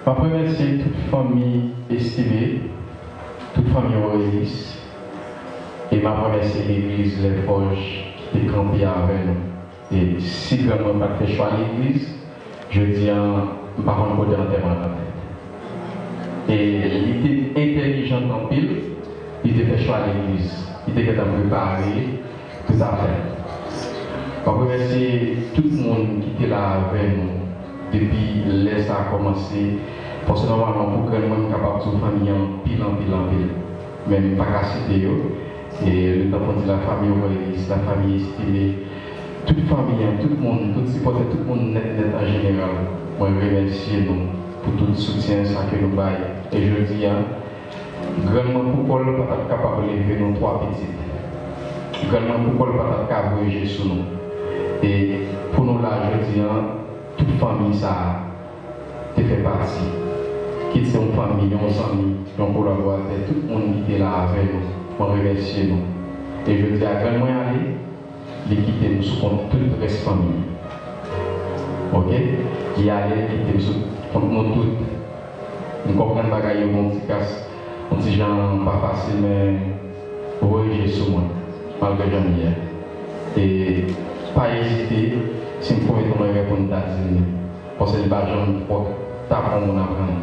Je remercie toute famille estimée, toute famille Aurélis, et je remercie l'église Les Forges qui est campée avec nous. Et si vraiment pas fait choix à l'église, je dis par contre côté enterrement dans la tête. Et il était intelligent en pile, il était fait choix à l'église, il était préparé pour ça faire. Je remercie tout le monde qui était là avec nous depuis que ça a commencé. Parce que normalement, pour que le monde soit capable de famille en pile, même pas qu'à citer. Et le temps qu'on dit la famille Aurélis, la famille estimée, toute famille, tout le monde, tout supporter, tout le monde net en général. Moi, je remercie nous pour tout le soutien ça que nous baillons. Et je dis, grandement pourquoi le pas capable de lever nos trois petites. Grandement pourquoi le pas capable de voyager sur nous. Et pour nous là, je dis, toute famille ça te fait partie. Quitte c'est une famille, nos amis, nos collaborateurs, tout le monde qui était là avec nous, pour remercier nous. Et je dis à grand moyen aller, les quitter nous sous compte toute la famille. Ok? Il y a les quitter nous sous compte nous toutes. Nous comprenons bagaille mon petit casse, mon petit gens pas facile, mais voyager sur moi, malgré jamais. Et pas hésiter, si vous pouvez répondre à la parce que le bagage pour t'apprendre mon apprendre.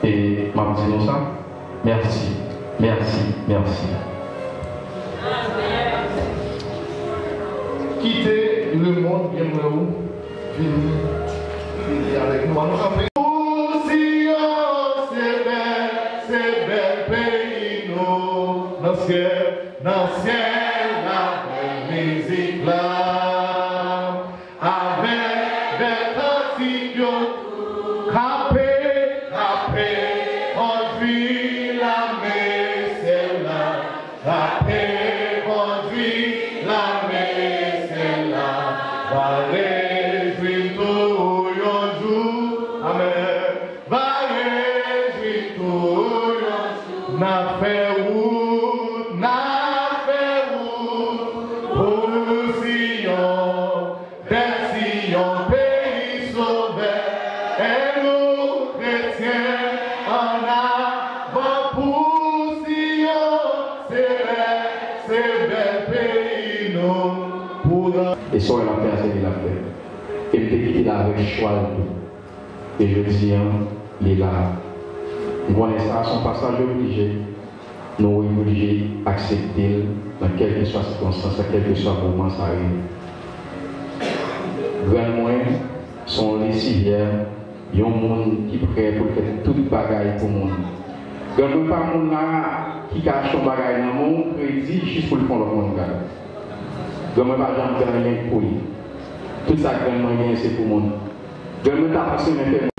Et m'a dit nous ça, merci, merci, merci. Quitter le monde bien où venir avec nous. C'est bel pays, nous, dans le ciel, la belle musique là, avec des cantiques, capé, on vit la messe là, capé, on vit la messe là, va réjouir tout le jour, amen, va réjouir tout le jour, n'a fait route, pour Sion, des Sion, pays sauvé, et nous chrétiens en avant pour Sion, c'est bel pays, nous, pour Et ça, la paix, c'est la paix. Et peut-être qu'il a avec choix. Et je dis, il est là. Nous à son passage obligé. Nous sommes obligés d'accepter dans quelle que soit la circonstance, dans quel que soit le moment, ça arrive. Grand moyen sont les civières, il y a un monde qui est prêt pour faire toute bagaille pour le monde. Grand moyen pas un monde là qui cache son bagaille dans le monde, crédit juste pour le fond de monde. Grand moyen pas jamais rien pour lui. Tout ça, grand moyen, c'est pour le monde. Grand moyen pas passé même.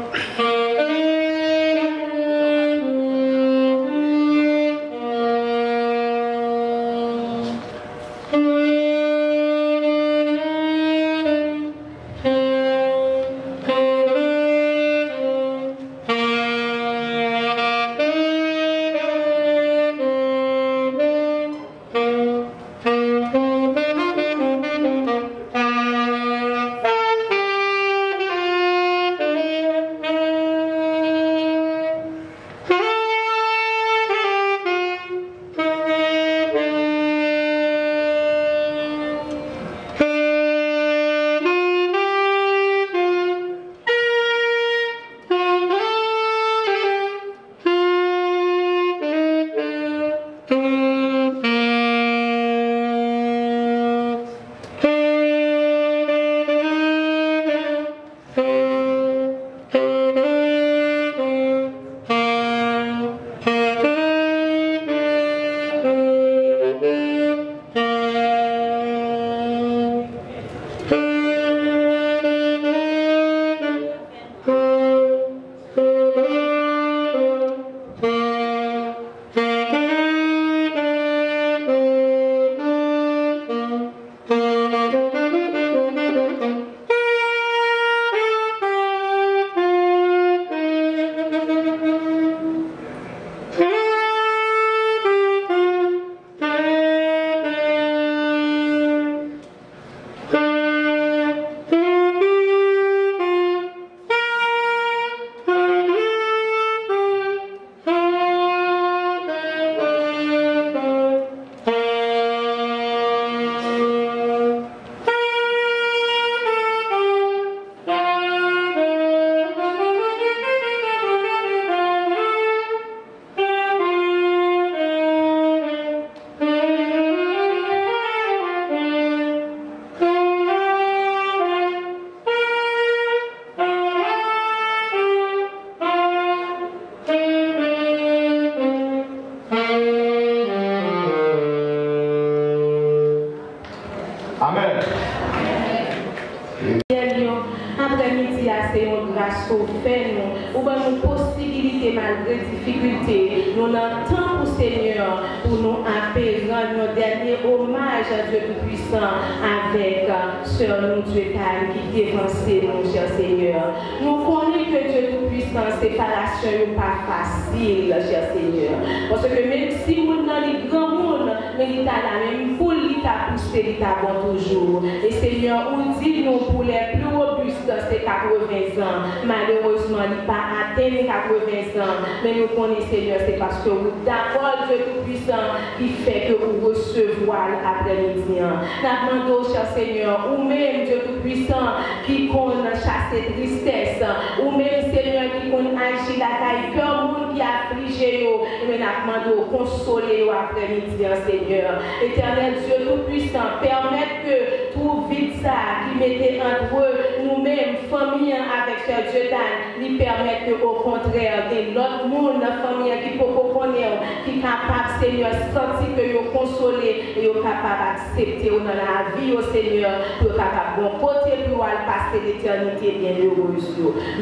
fait nous, ou bien nos possibilités malgré difficultés. Nous n'entendons pour Seigneur, pour nous appeler, rendre nos derniers hommages à Dieu Tout-Puissant avec Sœur nous Dieu qui dévancé nous, cher Seigneur. Nous connaissons que Dieu Tout-Puissant, séparation n'est pas facile, cher Seigneur. Parce que même si nous dans les grands mondes, mais il t'a la même foule, il t'a poussé, il t'a bon toujours. Et Seigneur, on dit nous pour les plus robustes, c'est 80 ans. Malheureusement, il n'a pas atteint les 80 ans. Mais nous connaissons, Seigneur, c'est parce que vous d'accord, Dieu Tout-Puissant, qui fait que vous recevoir l'après-midi. Nous demandons, cher Seigneur, ou même Dieu Tout-Puissant, qui connaît chasser tristesse, ou même Seigneur, qui connaît agir la caille, que le monde qui a affligé, mais nous demandons consoler l'après-midi, Seigneur. Éternel Dieu Tout-Puissant, permettre que tout vide ça qui mettait entre eux, nous-mêmes, famille avec Sœur Dieu Dan, lui permettre que, au contraire, de l'autre monde, la famille qui peut connaître, qui est capable, Seigneur, sentir que vous consolez et vous capable d'accepter dans la vie, au Seigneur, pour être capable de côté pour passer l'éternité bien heureuse.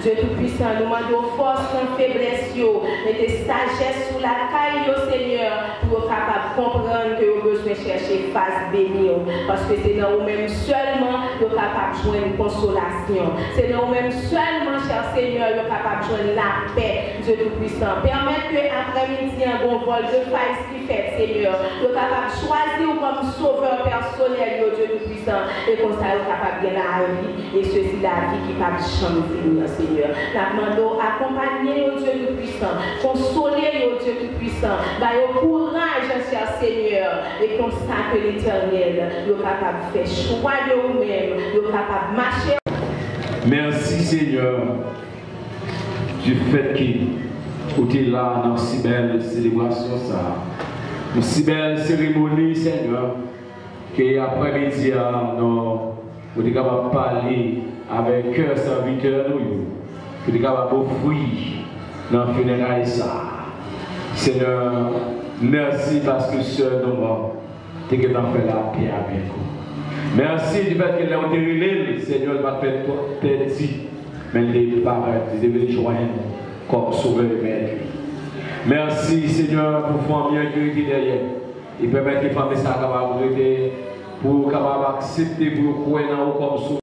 Dieu Tout-Puissant, nous demandons force en faiblesse, mettez sagesse sous la caille, au Seigneur, pour être capable de comprendre que vous besoin chercher face bénie. Parce que c'est dans vous-même seulement que vous êtes capable de joindre une consolation. C'est dans vous-même seulement, cher Seigneur, que vous êtes capable de joindre la paix, Dieu Tout-Puissant. Permettez que après-midi, un bon vol de faille ce qui fait, Seigneur, vous êtes capable de choisir comme sauveur personnel, Dieu Tout-Puissant, et comme ça, vous êtes capable de gagner la vie, et ceci, la vie qui va changer, Seigneur. Nous demandons accompagner, Dieu Tout-Puissant, consoler, Dieu Tout-Puissant, au courage, cher Seigneur, et comme ça que l'Éternel, vous êtes capable de faire choix de vous-même, vous êtes capable de marcher. Merci, Seigneur, du fait que vous êtes là dans si belle célébration, une si belle cérémonie, Seigneur, que après-midi, vous êtes capable de parler avec cœur serviteur, vous êtes capable d'offrir dans le funérail. Seigneur, merci parce que seul nous, tu es capable de faire la paix avec vous. Merci du fait que l'on est Seigneur, va faire petit, mais les parents, ils devaient joindre comme sauveur et maître. Merci, Seigneur, pour famille qui est derrière. Et permettre les familles ça pour accepter, pour croire comme sauveur.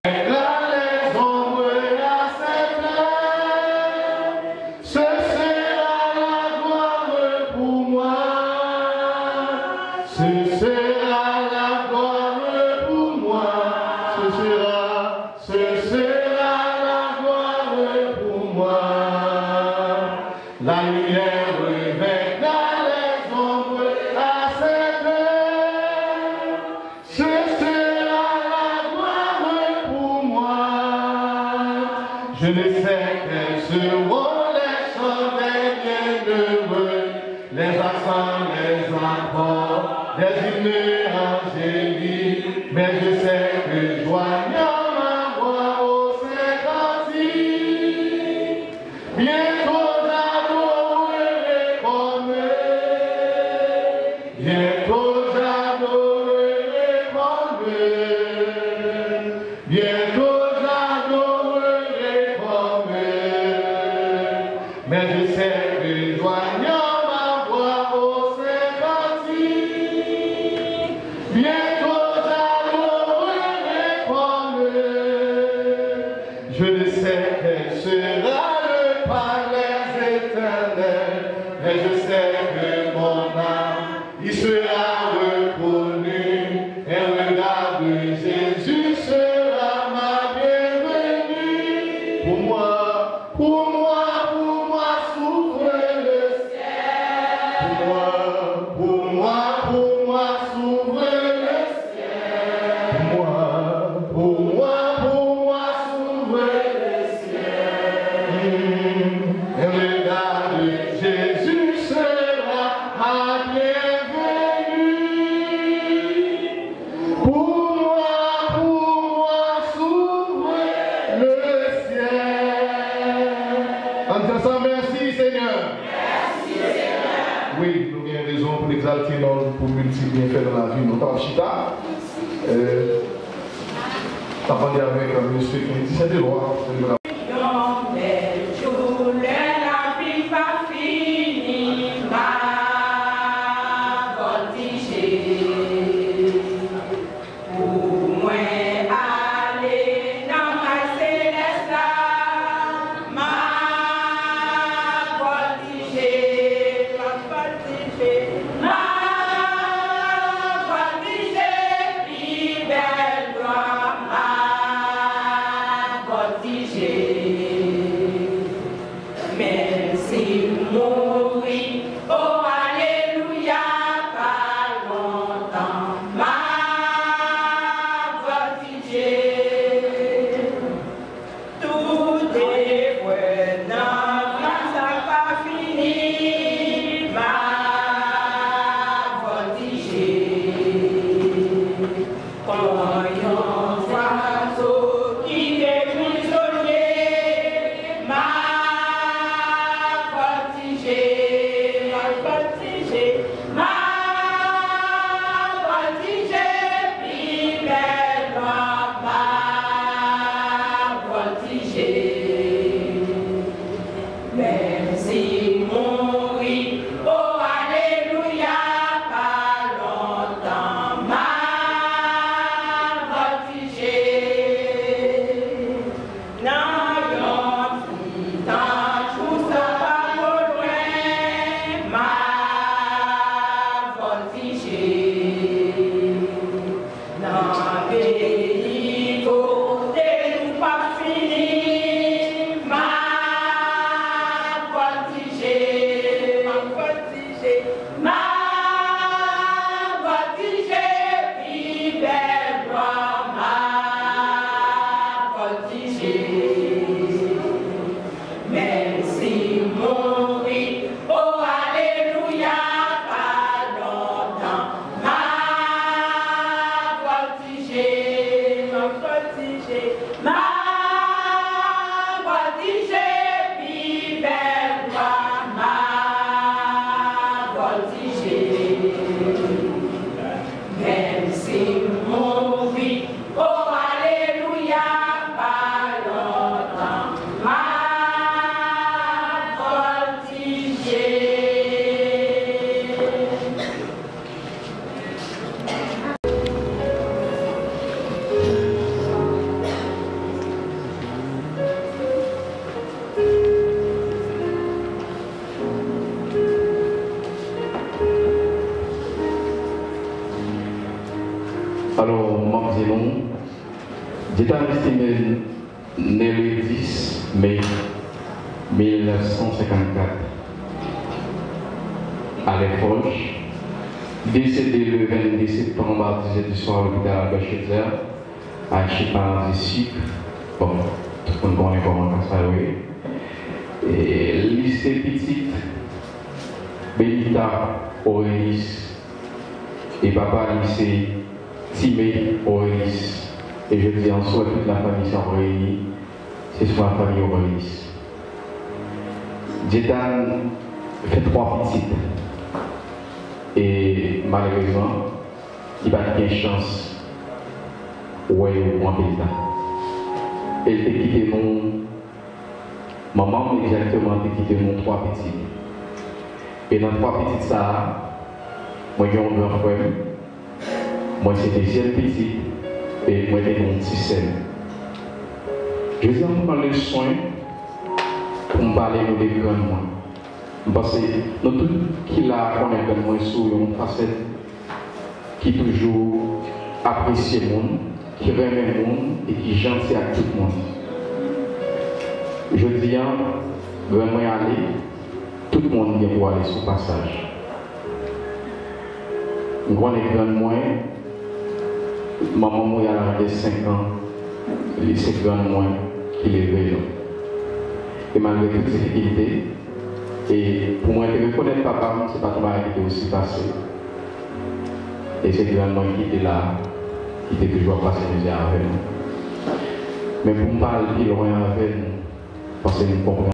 Avec le ministre qui dit c'est des lois. mourir. Oh, alléluia, pas longtemps, m'a voltigé. Tout est vrai, non, ça n'a pas fini, m'a voltigé. Voyons oiseau qui est prisonnier, m'a voltigé, m'a voltigé, puis belle m'a voltigé. Même si mourir, oh alléluia, pas longtemps m'a voltigé. N'ayant pris tant tout ça pas au loin, m'a voltigé. Dans pays côté nous pas fini, m'a voltigé, m'a voltigé, m'a voltigé, puis belle gloire m'a voltigé. Même si mourir, oh alléluia, pas longtemps, m'a voltigé, m'a voltigé, m'a voltigé, puis belle gloire m'a voltigé. Même si mourir, oh alléluia, pas longtemps, m'a voltigé. Alors, moi, disons, j'étais estimé né le 10 mai 1954 à l'Efforge, décédé le 22 septembre à 10h du soir à l'hôpital Albert Schweitzer à Chipan-Zissik. Bon, tout le monde connaît comment ça oui. Et lycée petite, Benita Aurélis et papa lycée Timé Aurélis. Et je dis en soi, toute la famille sont réunie. C'est sur la famille Aurélis. Djetan fait 3 petites. Et malheureusement, il n'a pas de chance. Ouais, au point Benita. Elle t'a quitté mon. Maman, exactement, t'a quitté mon 3 petites. Et dans 3 petites, ça, moi, j'ai un grand frère. Moi, c'était deuxième petite et moi, j'étais mon petit scène. Je vais en prendre le soin pour me parler de des grands mois. Parce que nous tous qui la connaissent grand moins sur une facette qui toujours apprécie le monde, qui remet le monde et qui est gentil avec tout le monde. Je dis, vraiment aller, tout le monde vient pour aller sur le passage. Nous connaissons grand moins. Maman m'a eu 5 ans, c'est grand moins qui est élevé. Et malgré toutes ces difficultés, et pour moi, de reconnaître papa, ce n'est pas tout mal qui était aussi passé. Et c'est grand moins qui était là, qui était toujours passé déjà avec nous. Mais pour me parler plus loin avec nous, parce que nous comprenons.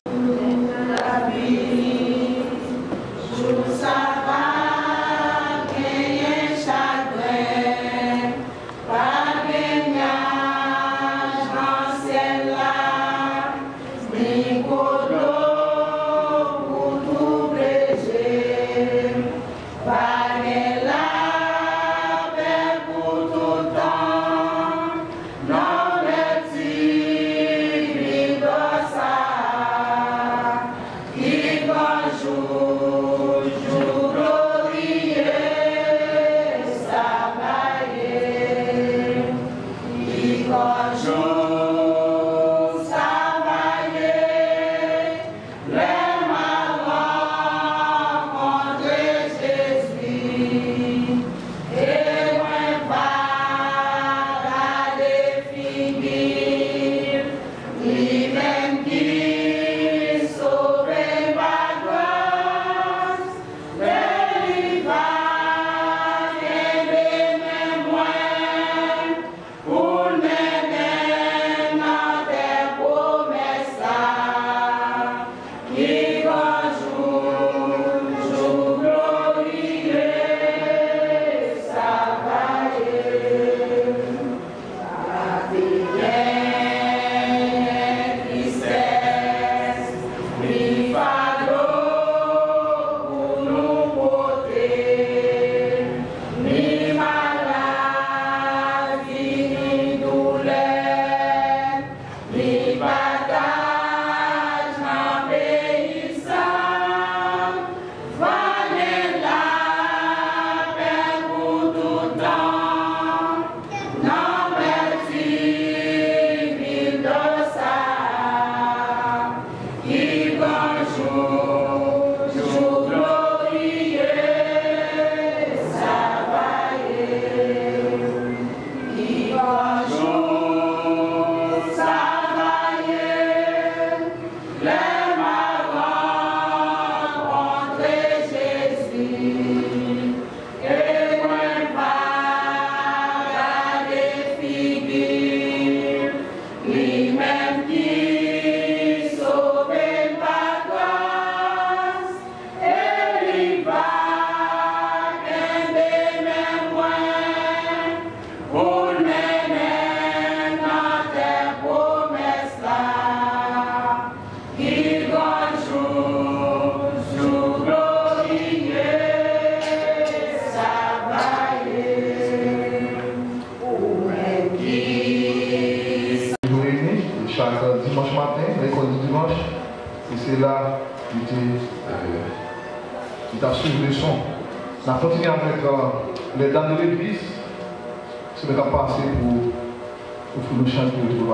Et c'est là qu'il a suivi le son. On a continué avec les dames de l'église. C'est le cas passé pour nous chanter le tout.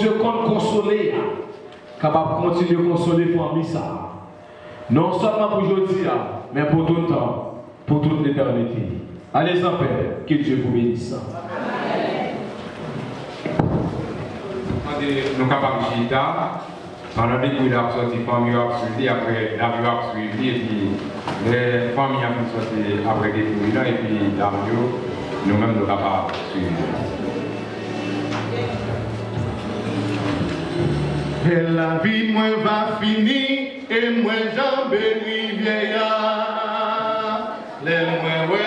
Je compte consoler, capable de continuer à consoler pour famille ça. Non seulement pour aujourd'hui, mais pour tout le temps, pour toute l'éternité. Allez en paix, que Dieu vous bénisse. Nous sommes capables de chita, pendant que nous avons sorti, les familles ont suivi, après la vie a suivi, et puis les familles ont sorti après des fouilles, et puis nous-mêmes nous sommes capables de suivre. Et la vie moi va finir et moi j'en bénis vieillard. Les moi